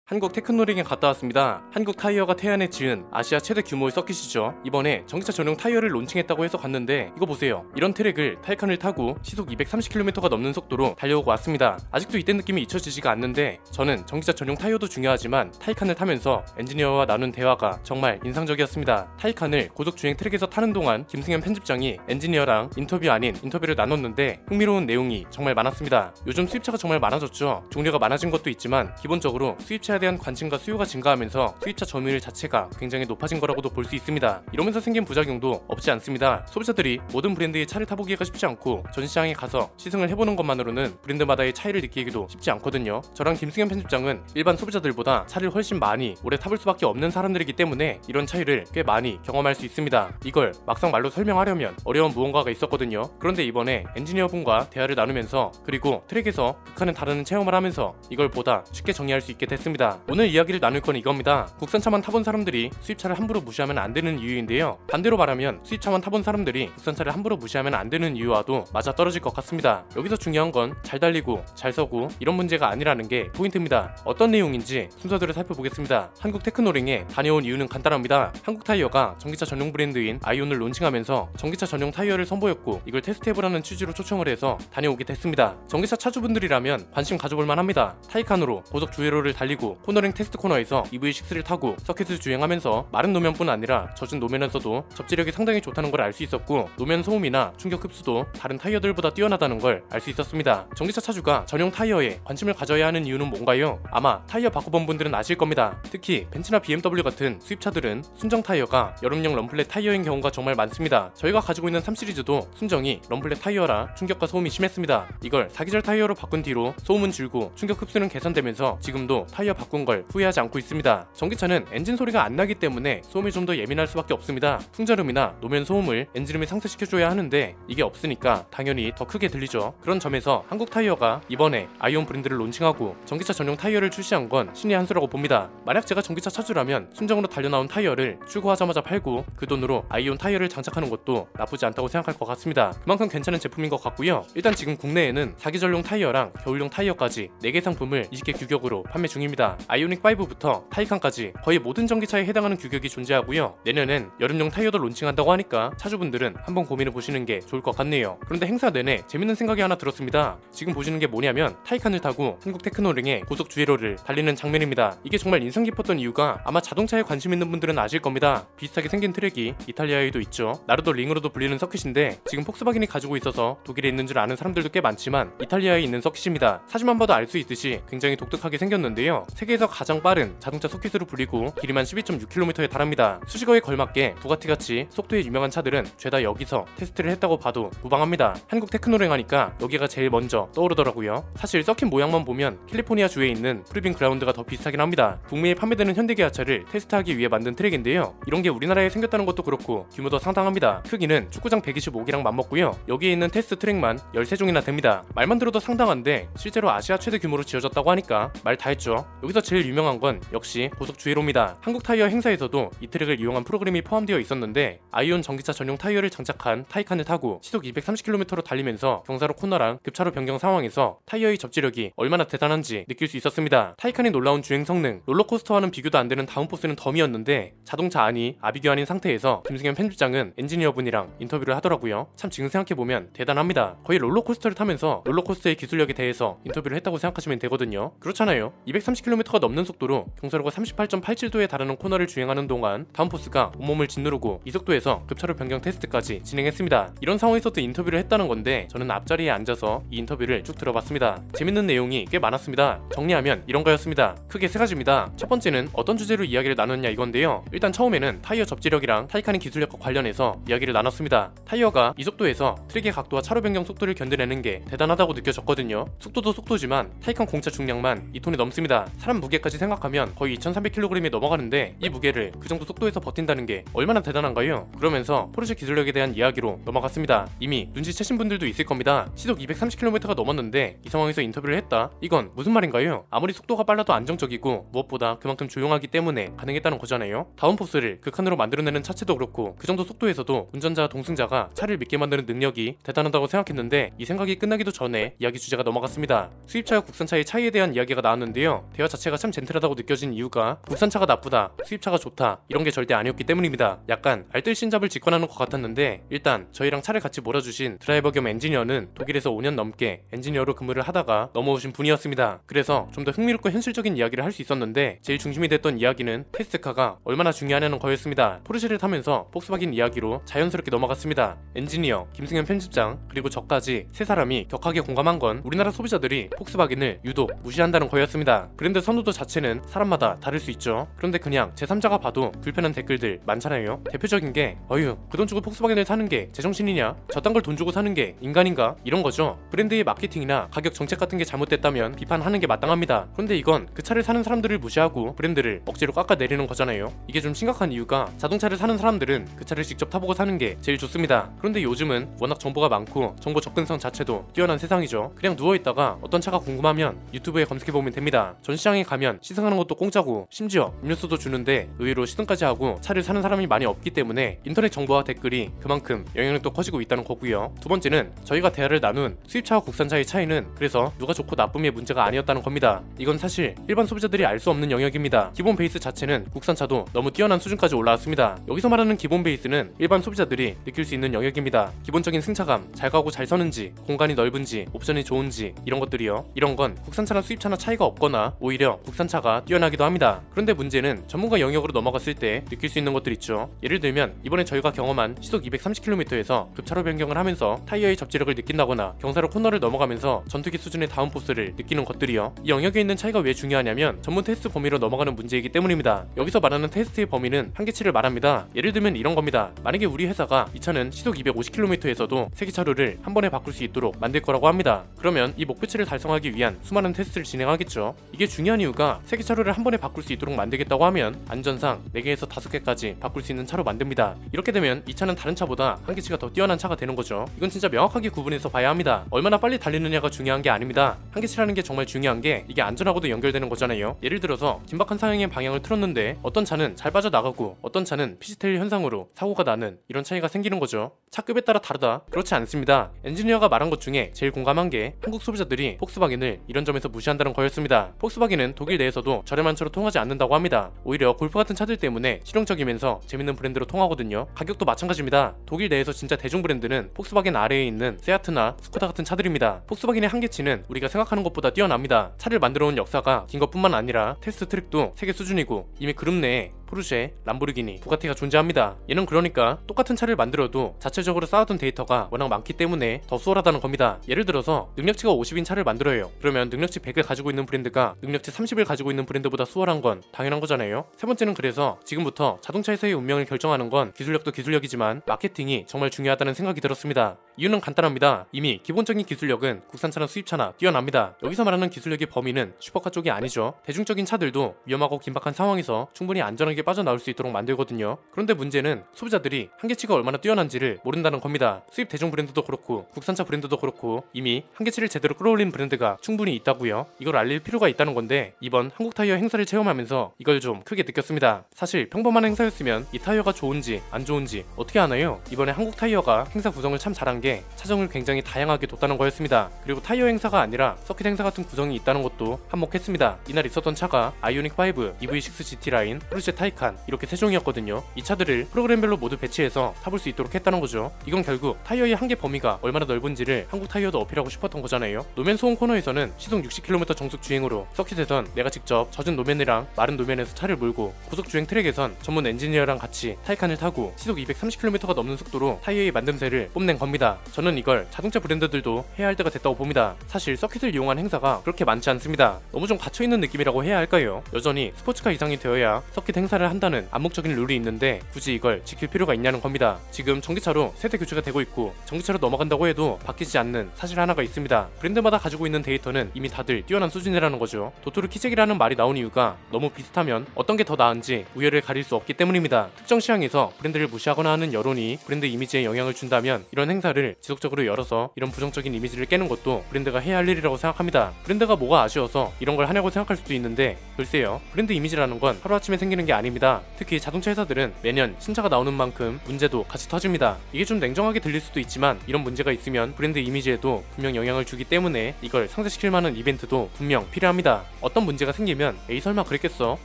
한국 테크노링에 갔다 왔습니다. 한국 타이어가 태안에 지은 아시아 최대 규모의 서킷이죠. 이번에 전기차 전용 타이어를 론칭했다고 해서 갔는데 이거 보세요. 이런 트랙을 타이칸을 타고 시속 230km가 넘는 속도로 달려오고 왔습니다. 아직도 이때 느낌이 잊혀지지가 않는데 저는 전기차 전용 타이어도 중요하지만 타이칸을 타면서 엔지니어와 나눈 대화가 정말 인상적이었습니다. 타이칸을 고속주행 트랙에서 타는 동안 김승현 편집장이 엔지니어랑 인터뷰 아닌 인터뷰를 나눴는데 흥미로운 내용이 정말 많았습니다. 요즘 수입차가 정말 많아졌죠. 종류가 많아진 것도 있지만 기본적으로 수입차에 대한 관심과 수요가 증가하면서 수입차 점유율 자체가 굉장히 높아진 거라고도 볼 수 있습니다. 이러면서 생긴 부작용도 없지 않습니다. 소비자들이 모든 브랜드의 차를 타보기가 쉽지 않고 전시장에 가서 시승을 해보는 것만으로는 브랜드마다의 차이를 느끼기도 쉽지 않거든요. 저랑 김승현 편집장은 일반 소비자들보다 차를 훨씬 많이 오래 타볼 수밖에 없는 사람들이기 때문에 이런 차이를 꽤 많이 경험할 수 있습니다. 이걸 막상 말로 설명하려면 어려운 무언가가 있었거든요. 그런데 이번에 엔지니어분과 대화를 나누면서 그리고 트랙에서 극한을 다루는 체험을 하면서 이걸 보다 쉽게 정리할 수 있게 됐습니다. 오늘 이야기를 나눌 건 이겁니다. 국산차만 타본 사람들이 수입차를 함부로 무시하면 안 되는 이유인데요. 반대로 말하면 수입차만 타본 사람들이 국산차를 함부로 무시하면 안 되는 이유와도 맞아떨어질 것 같습니다. 여기서 중요한 건 잘 달리고 잘 서고 이런 문제가 아니라는 게 포인트입니다. 어떤 내용인지 순서대로 살펴보겠습니다. 한국 테크노링에 다녀온 이유는 간단합니다. 한국 타이어가 전기차 전용 브랜드인 아이온을 론칭하면서 전기차 전용 타이어를 선보였고 이걸 테스트해보라는 취지로 초청을 해서 다녀오게 됐습니다. 전기차 차주분들이라면 관심 가져볼만 합니다. 타이칸으로 고속 주회로를 달리고 코너링 테스트 코너에서 EV6를 타고 서킷을 주행하면서 마른 노면뿐 아니라 젖은 노면에서도 접지력이 상당히 좋다는 걸 알 수 있었고 노면 소음이나 충격 흡수도 다른 타이어들보다 뛰어나다는 걸 알 수 있었습니다. 전기차 차주가 전용 타이어에 관심을 가져야 하는 이유는 뭔가요? 아마 타이어 바꿔본 분들은 아실 겁니다. 특히 벤츠나 BMW 같은 수입차들은 순정 타이어가 여름용 럼플렛 타이어인 경우가 정말 많습니다. 저희가 가지고 있는 3시리즈도 순정이 럼플렛 타이어라 충격과 소음이 심했습니다. 이걸 사기절 타이어로 바꾼 뒤로 소음은 줄고 충격 흡수는 개선되면서 지금도 타이어 바꾼 걸 후회하지 않고 있습니다. 전기차는 엔진 소리가 안 나기 때문에 소음이 좀 더 예민할 수밖에 없습니다. 풍자름이나 노면 소음을 엔진음이 상쇄시켜줘야 하는데 이게 없으니까 당연히 더 크게 들리죠. 그런 점에서 한국 타이어가 이번에 아이온 브랜드를 론칭하고 전기차 전용 타이어를 출시한 건 신의 한 수라고 봅니다. 만약 제가 전기차 차주라면 순정으로 달려나온 타이어를 출고하자마자 팔고 그 돈으로 아이온 타이어를 장착하는 것도 나쁘지 않다고 생각할 것 같습니다. 그만큼 괜찮은 제품인 것 같고요. 일단 지금 국내에는 사계절용 타이어랑 겨울용 타이어까지 4개 상품을 20개 규격으로 판매 중입니다. 아이오닉 5부터 타이칸까지 거의 모든 전기차에 해당하는 규격이 존재하고요. 내년엔 여름용 타이어도 론칭한다고 하니까 차주분들은 한번 고민해보시는 게 좋을 것 같네요. 그런데 행사 내내 재밌는 생각이 하나 들었습니다. 지금 보시는 게 뭐냐면 타이칸을 타고 한국 테크노링의 고속 주회로를 달리는 장면입니다. 이게 정말 인상 깊었던 이유가 아마 자동차에 관심 있는 분들은 아실 겁니다. 비슷하게 생긴 트랙이 이탈리아에도 있죠. 나르도 링으로도 불리는 서킷인데 지금 폭스바겐이 가지고 있어서 독일에 있는 줄 아는 사람들도 꽤 많지만 이탈리아에 있는 서킷입니다. 사진만 봐도 알 수 있듯이 굉장히 독특하게 생겼는데요. 세계에서 가장 빠른 자동차 서킷으로 불리고 길이만 12.6km에 달합니다. 수식어에 걸맞게 부가티같이 속도에 유명한 차들은 죄다 여기서 테스트를 했다고 봐도 무방합니다. 한국 테크노링 하니까 여기가 제일 먼저 떠오르더라고요. 사실 서킷 모양만 보면 캘리포니아 주에 있는 프리빙 그라운드가 더 비슷하긴 합니다. 북미에 판매되는 현대기아차를 테스트하기 위해 만든 트랙인데요. 이런 게 우리나라에 생겼다는 것도 그렇고 규모도 상당합니다. 크기는 축구장 125개랑 맞먹고요. 여기에 있는 테스트 트랙만 13종이나 됩니다. 말만 들어도 상당한데 실제로 아시아 최대 규모로 지어졌다고 하니까 말 다 했죠. 여기서 제일 유명한 건 역시 고속 주회로입니다. 한국 타이어 행사에서도 이 트랙을 이용한 프로그램이 포함되어 있었는데 아이온 전기차 전용 타이어를 장착한 타이칸을 타고 시속 230km로 달리면서 경사로 코너랑 급차로 변경 상황에서 타이어의 접지력이 얼마나 대단한지 느낄 수 있었습니다. 타이칸의 놀라운 주행 성능, 롤러코스터와는 비교도 안 되는 다운포스는 덤이었는데 자동차 안이 아비규환인 상태에서 김승현 편집장은 엔지니어분이랑 인터뷰를 하더라고요. 참 지금 생각해보면 대단합니다. 거의 롤러코스터를 타면서 롤러코스터의 기술력에 대해서 인터뷰를 했다고 생각하시면 되거든요. 그렇잖아요. 230km가 넘는 속도로 경사로가 38.87도에 달하는 코너를 주행하는 동안 다운포스가 온몸을 짓누르고 이 속도에서 급차로 변경 테스트까지 진행했습니다. 이런 상황에서도 인터뷰를 했다는 건데 저는 앞자리에 앉아서 이 인터뷰를 쭉 들어봤습니다. 재밌는 내용이 꽤 많았습니다. 정리하면 이런 거였습니다. 크게 세 가지입니다. 첫 번째는 어떤 주제로 이야기를 나눴냐 이건데요. 일단 처음에는 타이어 접지력이랑 타이칸의 기술력과 관련해서 이야기를 나눴습니다. 타이어가 이 속도에서 트랙의 각도와 차로 변경 속도를 견뎌내는 게 대단하다고 느껴졌거든요. 속도도 속도지만 타이칸 공차 중량만 2톤이 넘습니다. 사람 무게까지 생각하면 거의 2300kg이 넘어가는데 이 무게를 그 정도 속도에서 버틴다는 게 얼마나 대단한가요? 그러면서 포르쉐 기술력에 대한 이야기로 넘어갔습니다. 이미 눈치채신 분들도 있을 겁니다. 시속 230km가 넘었는데 이 상황에서 인터뷰를 했다? 이건 무슨 말인가요? 아무리 속도가 빨라도 안정적이고 무엇보다 그만큼 조용하기 때문에 가능했다는 거잖아요. 다운포스를 극한으로 만들어내는 차체도 그렇고 그 정도 속도에서도 운전자와 동승자가 차를 믿게 만드는 능력이 대단하다고 생각했는데 이 생각이 끝나기도 전에 이야기 주제가 넘어갔습니다. 수입차와 국산차의 차이에 대한 이야기가 나왔는데요. 대화 자체가 자체가 참 젠틀하다고 느껴진 이유가 국산차가 나쁘다, 수입차가 좋다 이런 게 절대 아니었기 때문입니다. 약간 알뜰신잡을 직관하는 것 같았는데 일단 저희랑 차를 같이 몰아주신 드라이버 겸 엔지니어는 독일에서 5년 넘게 엔지니어로 근무를 하다가 넘어오신 분이었습니다. 그래서 좀 더 흥미롭고 현실적인 이야기를 할 수 있었는데 제일 중심이 됐던 이야기는 테스트카가 얼마나 중요하냐는 거였습니다. 포르쉐를 타면서 폭스바겐 이야기로 자연스럽게 넘어갔습니다. 엔지니어, 김승현 편집장, 그리고 저까지 세 사람이 격하게 공감한 건 우리나라 소비자들이 폭스바겐을 유독 무시한다는 거였습니다. 브랜드 선호도 자체는 사람마다 다를 수 있죠. 그런데 그냥 제3자가 봐도 불편한 댓글들 많잖아요. 대표적인 게 어휴 그 돈 주고 폭스바겐을 사는 게 제정신이냐? 저딴 걸 돈 주고 사는 게 인간인가? 이런 거죠. 브랜드의 마케팅이나 가격 정책 같은 게 잘못됐다면 비판하는 게 마땅합니다. 그런데 이건 그 차를 사는 사람들을 무시하고 브랜드를 억지로 깎아내리는 거잖아요. 이게 좀 심각한 이유가 자동차를 사는 사람들은 그 차를 직접 타보고 사는 게 제일 좋습니다. 그런데 요즘은 워낙 정보가 많고 정보 접근성 자체도 뛰어난 세상이죠. 그냥 누워있다가 어떤 차가 궁금하면 유튜브에 검색해보면 됩니다. 전시장에 가면 시승하는 것도 공짜고 심지어 음료수도 주는데 의외로 시승까지 하고 차를 사는 사람이 많이 없기 때문에 인터넷 정보와 댓글이 그만큼 영향력도 커지고 있다는 거고요. 두 번째는 저희가 대화를 나눈 수입차와 국산차의 차이는 그래서 누가 좋고 나쁨의 문제가 아니었다는 겁니다. 이건 사실 일반 소비자들이 알 수 없는 영역입니다. 기본 베이스 자체는 국산차도 너무 뛰어난 수준까지 올라왔습니다. 여기서 말하는 기본 베이스는 일반 소비자들이 느낄 수 있는 영역입니다. 기본적인 승차감, 잘 가고 잘 서는지, 공간이 넓은지, 옵션이 좋은지 이런 것들이요. 이런 건 국산차나 수입차나 차이가 없거나 오히려 국산차가 뛰어나기도 합니다. 그런데 문제는 전문가 영역으로 넘어갔을 때 느낄 수 있는 것들 있죠. 예를 들면 이번에 저희가 경험한 시속 230km에서 급차로 변경을 하면서 타이어의 접지력을 느낀다거나 경사로 코너를 넘어가면서 전투기 수준의 다운포스를 느끼는 것들이요. 이 영역에 있는 차이가 왜 중요하냐면 전문 테스트 범위로 넘어가는 문제이기 때문입니다. 여기서 말하는 테스트의 범위는 한계치를 말합니다. 예를 들면 이런 겁니다. 만약에 우리 회사가 이 차는 시속 250km에서도 세기차로를 한 번에 바꿀 수 있도록 만들 거라고 합니다. 그러면 이 목표치를 달성하기 위한 수많은 테스트를 진행하겠죠. 이게 중요한 이유가 세기차로를 한 번에 바꿀 수 있도록 만들겠다고 하면 안전상 4개에서 5개까지 바꿀 수 있는 차로 만듭니다. 이렇게 되면 이 차는 다른 차보다 한계치가 더 뛰어난 차가 되는 거죠. 이건 진짜 명확하게 구분해서 봐야 합니다. 얼마나 빨리 달리느냐가 중요한 게 아닙니다. 한계치라는 게 정말 중요한 게 이게 안전하고도 연결되는 거잖아요. 예를 들어서 긴박한 상황의 방향을 틀었는데 어떤 차는 잘 빠져나가고 어떤 차는 피지테일 현상으로 사고가 나는 이런 차이가 생기는 거죠. 차급에 따라 다르다? 그렇지 않습니다. 엔지니어가 말한 것 중에 제일 공감한 게 한국 소비자들이 폭스바겐을 이런 점에서 무시한다는 거였습니다. 폭스바겐은 독일 내에서도 저렴한 차로 통하지 않는다고 합니다. 오히려 골프 같은 차들 때문에 실용적이면서 재밌는 브랜드로 통하거든요. 가격도 마찬가지입니다. 독일 내에서 진짜 대중 브랜드는 폭스바겐 아래에 있는 세아트나 스코다 같은 차들입니다. 폭스바겐의 한계치는 우리가 생각하는 것보다 뛰어납니다. 차를 만들어 온 역사가 긴 것뿐만 아니라 테스트 트랙도 세계 수준이고 이미 그룹 내에 포르쉐, 람보르기니, 부가티가 존재합니다. 얘는 그러니까 똑같은 차를 만들어도 자체적으로 쌓아둔 데이터가 워낙 많기 때문에 더 수월하다는 겁니다. 예를 들어서 능력치가 50인 차를 만들어요. 그러면 능력치 100을 가지고 있는 브랜드가 능력치 30을 가지고 있는 브랜드보다 수월한 건 당연한 거잖아요. 세 번째는 그래서 지금부터 자동차에서의 운명을 결정하는 건 기술력도 기술력이지만 마케팅이 정말 중요하다는 생각이 들었습니다. 이유는 간단합니다. 이미 기본적인 기술력은 국산차나 수입차나 뛰어납니다. 여기서 말하는 기술력의 범위는 슈퍼카 쪽이 아니죠. 대중적인 차들도 위험하고 긴박한 상황에서 충분히 안전하게 빠져나올 수 있도록 만들거든요. 그런데 문제는 소비자들이 한계치가 얼마나 뛰어난지를 모른다는 겁니다. 수입 대중 브랜드도 그렇고 국산차 브랜드도 그렇고 이미 한계치를 제대로 끌어올린 브랜드가 충분히 있다고요. 이걸 알릴 필요가 있다는 건데 이번 한국타이어 행사를 체험하면서 이걸 좀 크게 느꼈습니다. 사실 평범한 행사였으면 이 타이어가 좋은지 안 좋은지 어떻게 아나요? 이번에 한국타이어가 행사 구성을 참 잘한 게 차종을 굉장히 다양하게 뒀다는 거였습니다. 그리고 타이어 행사가 아니라 서킷 행사 같은 구성이 있다는 것도 한몫했습니다. 이날 있었던 차가 아이오닉 5, EV6 GT 라인, 포르쉐 타이칸 이렇게 세 종이었거든요. 이 차들을 프로그램별로 모두 배치해서 타볼 수 있도록 했다는 거죠. 이건 결국 타이어의 한계 범위가 얼마나 넓은지를 한국 타이어도 어필하고 싶었던 거잖아요. 노면 소음 코너에서는 시속 60km 정속 주행으로, 서킷에선 내가 직접 젖은 노면이랑 마른 노면에서 차를 몰고, 고속 주행 트랙에선 전문 엔지니어랑 같이 타이칸을 타고 시속 230km가 넘는 속도로 타이어의 만듦새를 뽐낸 겁니다. 저는 이걸 자동차 브랜드들도 해야 할 때가 됐다고 봅니다. 사실 서킷을 이용한 행사가 그렇게 많지 않습니다. 너무 좀 갇혀있는 느낌이라고 해야 할까요? 여전히 스포츠카 이상이 되어야 서킷 행사를 한다는 암묵적인 룰이 있는데 굳이 이걸 지킬 필요가 있냐는 겁니다. 지금 전기차로 세대 교체가 되고 있고 전기차로 넘어간다고 해도 바뀌지 않는 사실 하나가 있습니다. 브랜드마다 가지고 있는 데이터는 이미 다들 뛰어난 수준이라는 거죠. 도토르 키재기라는 말이 나온 이유가 너무 비슷하면 어떤 게 더 나은지 우열을 가릴 수 없기 때문입니다. 특정 시장에서 브랜드를 무시하거나 하는 여론이 브랜드 이미지에 영향을 준다면 이런 행사를 상자를 지속적으로 열어서 이런 부정적인 이미지를 깨는 것도 브랜드가 해야 할 일이라고 생각합니다. 브랜드가 뭐가 아쉬워서 이런 걸 하냐고 생각할 수도 있는데 글쎄요, 브랜드 이미지라는 건 하루아침에 생기는 게 아닙니다. 특히 자동차 회사들은 매년 신차가 나오는 만큼 문제도 같이 터집니다. 이게 좀 냉정하게 들릴 수도 있지만 이런 문제가 있으면 브랜드 이미지에도 분명 영향을 주기 때문에 이걸 상쇄시킬 만한 이벤트도 분명 필요합니다. 어떤 문제가 생기면 에이 설마 그랬겠어?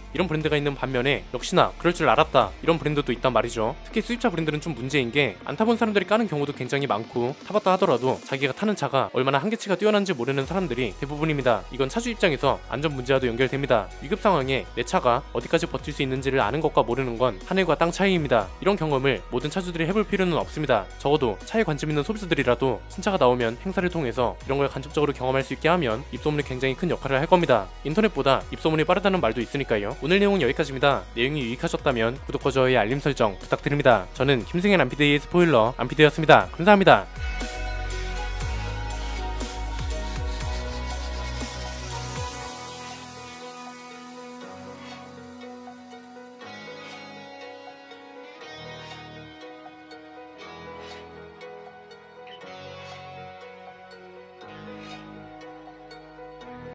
이런 브랜드가 있는 반면에 역시나 그럴 줄 알았다 이런 브랜드도 있단 말이죠. 특히 수입차 브랜드는 좀 문제인 게 안 타본 사람들이 까는 경우도 굉장히 많고, 타봤다 하더라도 자기가 타는 차가 얼마나 한계치가 뛰어난지 모르는 사람들이 대부분입니다. 이건 차주 입장에서 안전 문제와도 연결됩니다. 위급 상황에 내 차가 어디까지 버틸 수 있는지를 아는 것과 모르는 건 하늘과 땅 차이입니다. 이런 경험을 모든 차주들이 해볼 필요는 없습니다. 적어도 차에 관심 있는 소비자들이라도 신차가 나오면 행사를 통해서 이런 걸 간접적으로 경험할 수 있게 하면 입소문이 굉장히 큰 역할을 할 겁니다. 인터넷보다 입소문이 빠르다는 말도 있으니까요. 오늘 내용은 여기까지입니다. 내용이 유익하셨다면 구독과 좋아요, 알림 설정 부탁드립니다. 저는 김승현 안피디의 스포일러 안피디였습니다. 감사합니다.